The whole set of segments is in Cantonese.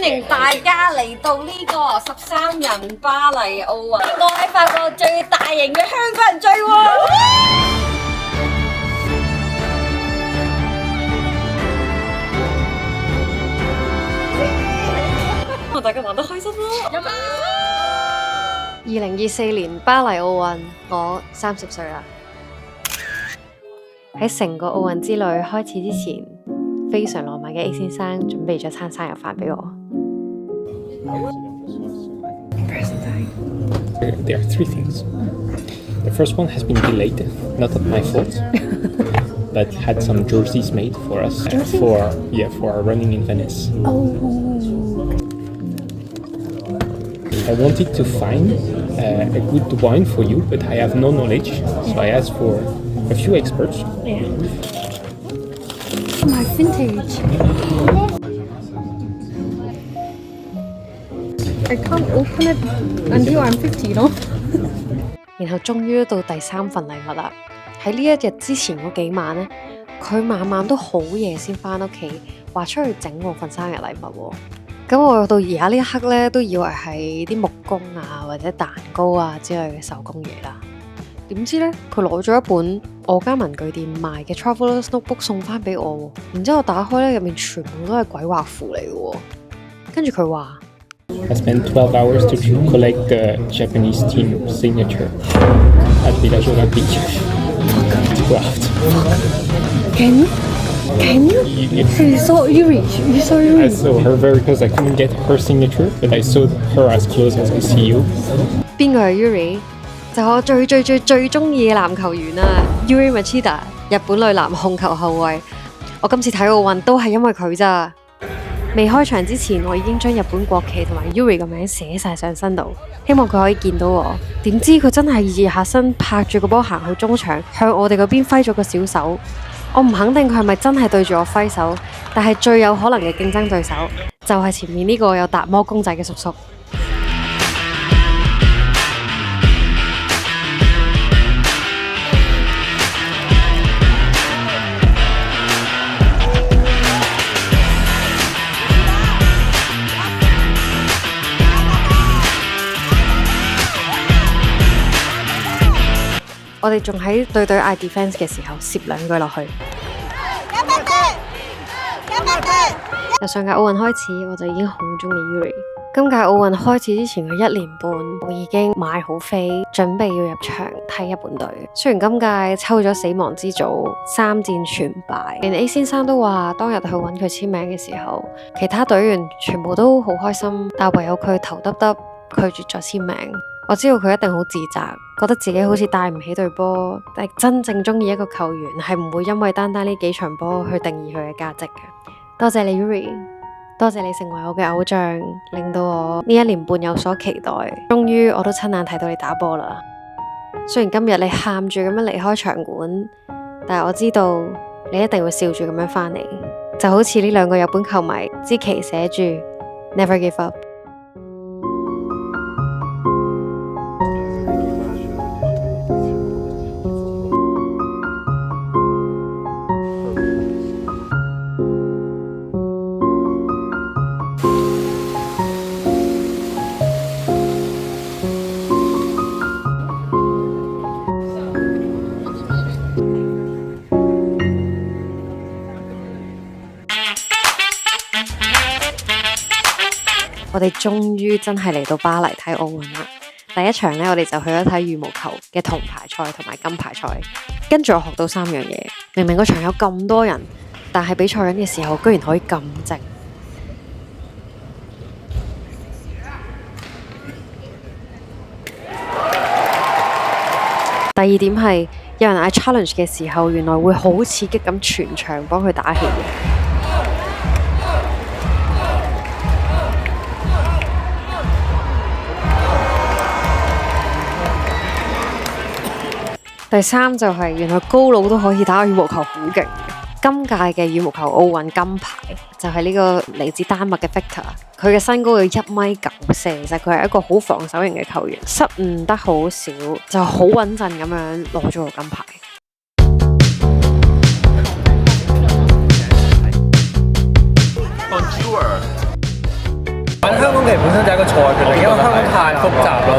迎大家嚟到呢個13人巴黎奧運，我係法國最大型嘅香港人聚會。大家玩得開心咯！2024年巴黎奧運，我30歲啦。喺成個奧運之旅開始之前，非常浪漫嘅 A 先生準備咗餐生日飯俾我。There are three things. The first one has been delayed, not my fault, but had some jerseys made for us for our running in Venice. I wanted to find a good wine for you, but I have no knowledge, so I asked for a few experts. Yeah. My vintage. I can't open it until I'm 50咯。然後終於到第3份禮物啦！喺呢一日之前嗰幾晚呢，佢晚晚都好夜先返屋企，話出去整我份生日禮物喎。咁我到而家呢一刻咧，都以為係啲木工啊或者蛋糕啊之類嘅手工嘢啦。點知咧，佢攞咗一本我間文具店賣嘅 Traveler's Notebook 送翻俾我喎。然之後我打開咧，入面全部都係鬼畫符嚟嘅喎。跟住佢話 I spent 12 hours to collect the Japanese team signature at Village Olympique. Can you? You saw Yuri. I saw her very close. I couldn't get her signature, but I saw her as close as I see you. 邊個係 Yuri？ 就我最中意嘅籃球員啊 ，Yuri Machida， 日本女籃控球後衛。我今次睇奧運都係因為佢咋。未開場之前，我已經將日本國旗同埋 Yuri 個名寫晒上身度，希望佢可以見到我。點知佢真係熱下身，拍住個波行去中場，向我哋嗰邊揮咗個小手。我唔肯定佢係咪真係對住我揮手，但係最有可能嘅競爭對手就係前面呢個有達摩公仔嘅叔叔。我哋仲喺對嗌 defense 嘅時候攝2句落去。由上屆奧運開始，我就已經好中意 Yuri。今屆奧運開始之前嘅1年半，我已經買好飛，準備要入場睇日本隊。雖然今屆抽咗死亡之組，3戰全敗，連 A 先生都話當日去揾佢簽名嘅時候，其他隊員全部都好開心，但唯有佢頭耷耷拒絕咗簽名。我知道佢一定好自責，覺得自己好似帶唔起隊波，但係真正中意一個球員係唔會因為單呢幾場波去定義佢嘅價值嘅。多謝你 Yuri， 多謝你成為我嘅偶像，令到我呢1年半有所期待。終於我都親眼睇到你打波啦。雖然今日你喊住咁樣離開場館，但係我知道你一定會笑住咁樣返嚟，就好似呢2個日本球迷支旗寫住 Never give up。我哋終於真係嚟到巴黎睇奧運啦！第一場呢，我哋就去咗睇羽毛球嘅銅牌賽同埋金牌賽。跟住我學到3樣嘢，明明個場有咁多人，但係比賽緊嘅時候居然可以咁靜。第2點係有人嗌 challenge 嘅時候，原來會好刺激咁全場幫佢打氣嘅。第3就係原來高佬都可以打羽毛球，好勁嘅。今屆嘅羽毛球奧運金牌就係呢個嚟自丹麥嘅 Victor， 佢嘅身高有1.94米，其實佢係一個好防守型嘅球員，失誤得好少，就好穩陣咁樣攞咗個金牌。玩香港其實本身就係一個錯嘅決定，因為香港太複雜咯。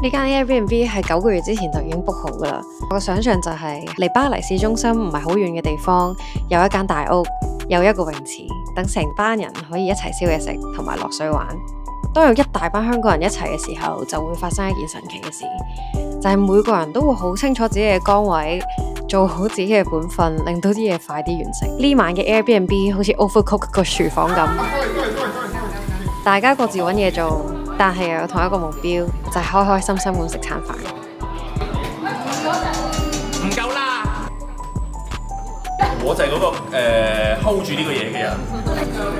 呢間 Airbnb 係9個月之前就已經 book 好噶啦。我個想象就係離巴黎市中心唔係好遠嘅地方，有一間大屋，有一個泳池，等成班人可以一齊燒嘢食同埋落水玩。當有一大班香港人一齊嘅時候，就會發生一件神奇嘅事，就係每個人都會好清楚自己嘅崗位，做好自己嘅本分，令到啲嘢快啲完成。呢晚嘅 Airbnb 好似 Overcook 個廚房咁，大家各自揾嘢做。但係又有同一個目標，就係開開心心咁食餐飯。唔夠啦！我就係嗰個hold 住呢個嘢嘅人。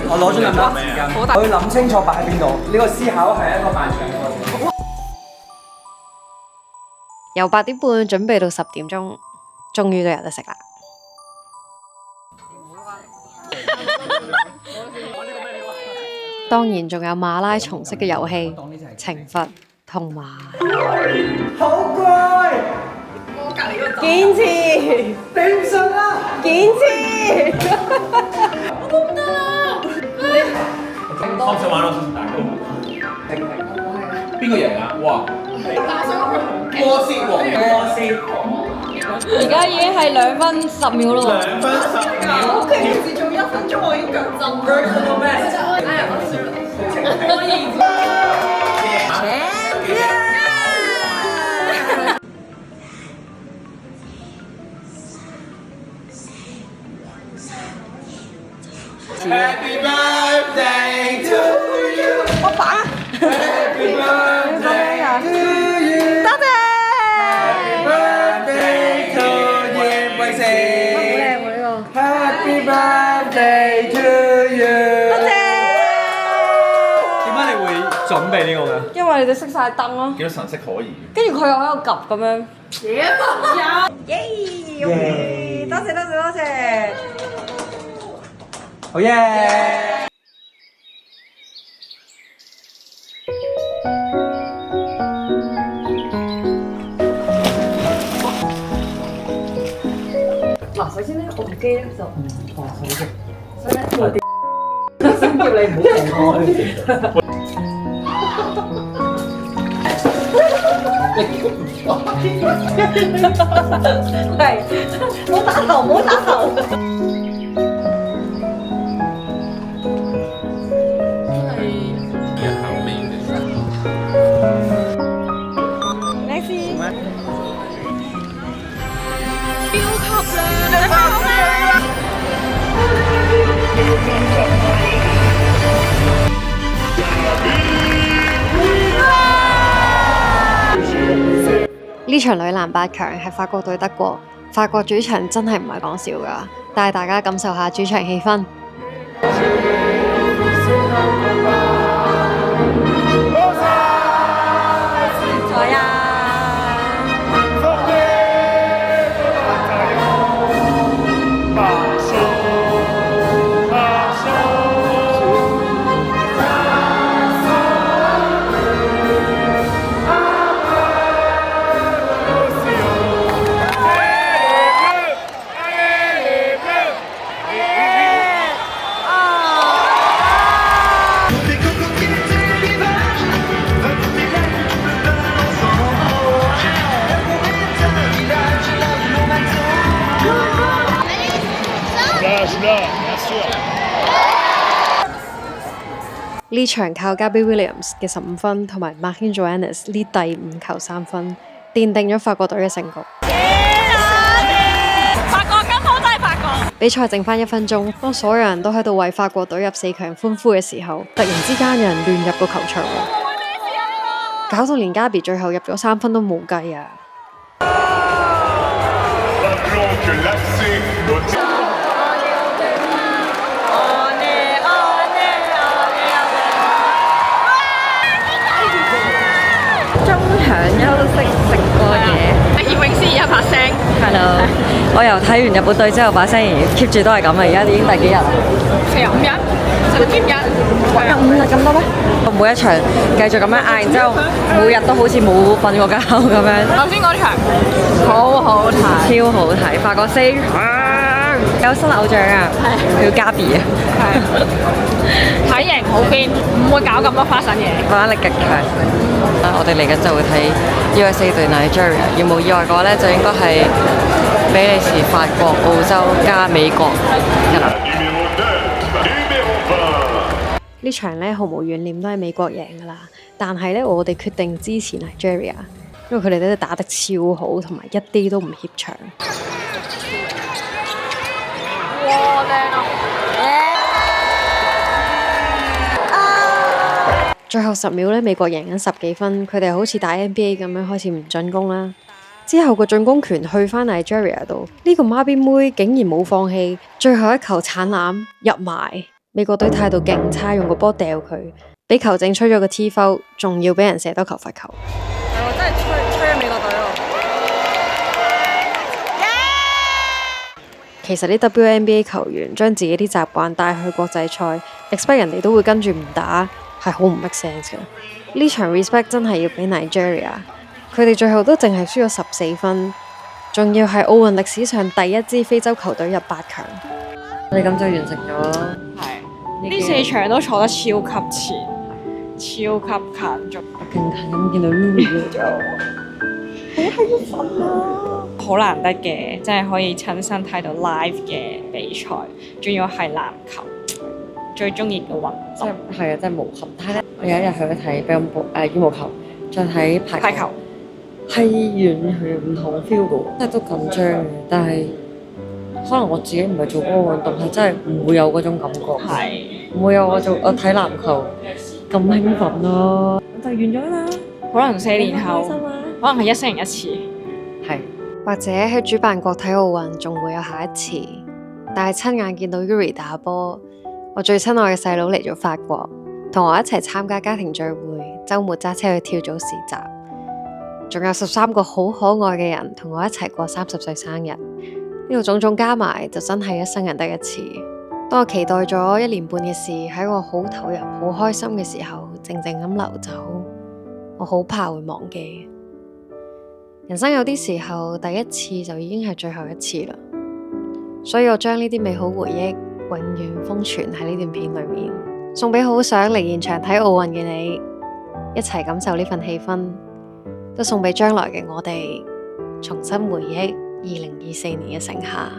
我攞咗咁多時間，我要諗清楚擺喺邊度。呢個思考係一個漫長嘅過程。由8點半準備到10點鐘，終於都有得食啦！當然仲有馬拉松式嘅遊戲、懲罰同埋好乖，堅持，頂唔順啦！堅持，我都唔得啦！我想玩咯，邊個贏啊？哇！波斯王，波斯王，而家已經係2分10秒咯喎。2分10秒。我平時做1分鐘我已經腳震。Happy birthday to you！ 我把 Happy birthday to you！ 多謝。Happy birthday to you， 喂靚喎呢個。Happy birthday to you！ 多謝。點解你會準備呢個嘅？因為你哋熄晒燈咯，幾多神色可疑？跟住佢又喺度 𥄫 咁樣。耶！多謝多謝多謝。好耶！嗱，首先咧，我部機咧就唔放手嘅，所以咧我哋先叫你唔好放開。係，唔好打頭，唔好打頭。呢場女籃8強係法國對德國，法國主場真係唔係講笑㗎，帶大家感受下主場氣氛。在呀！呢場靠 Gabby Williams 嘅15分同埋 Marquinhos Johannes 呢第5球3分，奠定咗法國隊嘅勝局。法國根本都係法國。比賽剩翻1分鐘，當所有人都喺度為法國隊入4強歡呼嘅時候，突然之間有人亂入個球場喎，搞到連 Gabby 最後入咗3分都冇計啊！中場休息食過嘢，葉詠詩而家把聲 Hello， 我由睇完日本隊之後把聲 keep 住都係咁啊！而家已經第幾日啦？45日，17日，有5日咁多咩？每一場繼續咁樣嗌，然之後每日都好似冇瞓過覺咁樣。頭先嗰場好好睇，超好睇，法國4有新偶像啊，叫 Gabby 啊，體型好邊，唔會搞咁多花神嘢。爆力極強。我哋嚟緊就會睇 USA 對 Nigeria， 如無意外嘅話咧，就應該係比利時、法國、澳洲加美國㗎啦。呢場咧毫無懸念都係美國贏㗎啦，但係咧我哋決定支持 Nigeria， 因為佢哋都打得超好，同埋一啲都唔怯場。哇靚啊！最後10秒咧，美國贏緊10幾分，佢哋好似打 NBA 咁樣開始唔進攻啦。之後個進攻權去翻 Nigeria 度，呢個孖邊妹竟然冇放棄，最後一球鏟籃入埋。美國隊態度勁差，用個波掉佢，俾球證吹咗個 T foul， 仲要俾人射多球罰球。真係吹咗美國隊咯！其實啲 WNBA 球員將自己啲習慣帶去國際賽 ，expect 人哋都會跟住唔打，係好唔 make sense 嘅。呢場 respect 真係要俾 Nigeria， 佢哋最後都淨係輸咗14分，仲要係奧運歷史上第一支非洲球隊入8強。我哋咁就完成咗。係呢4場都坐得超級前，超級近，仲勁近咁見到 Yuri 咗。好難得嘅，真係可以親身睇到 live 嘅比賽，仲要係籃球，最中意嘅運動。係啊，真係無憾。但係咧，我有一日去咗睇乒乓波、羽毛球，再睇排球，係完全唔同 feel 嘅，真係都緊張嘅。但係可能我自己唔係做嗰個運動，係真係唔會有嗰種感覺。係唔會有我睇籃球咁興奮咯。就完咗啦。可能4年後，可能係1年1次。係。或者喺主辦國睇奧運仲會有下一次，但係親眼見到 Yuri 打波，我最親愛嘅細佬嚟咗法國，同我一齊參加家庭聚會，週末揸車去跳蚤市集，仲有13個好可愛嘅人同我一齊過30歲生日，呢個種種加埋就真係一生人得一次。當我期待咗1年半嘅事喺我好投入、好開心嘅時候，靜靜咁流走，我好怕會忘記。人生有啲時候，第一次就已經係最後一次啦，所以我將呢啲美好回憶永遠封存喺呢段片裏面，送俾好想嚟現場睇奧運嘅你，一齊感受呢份氣氛，都送俾將來嘅我哋，重新回憶2024年嘅盛夏。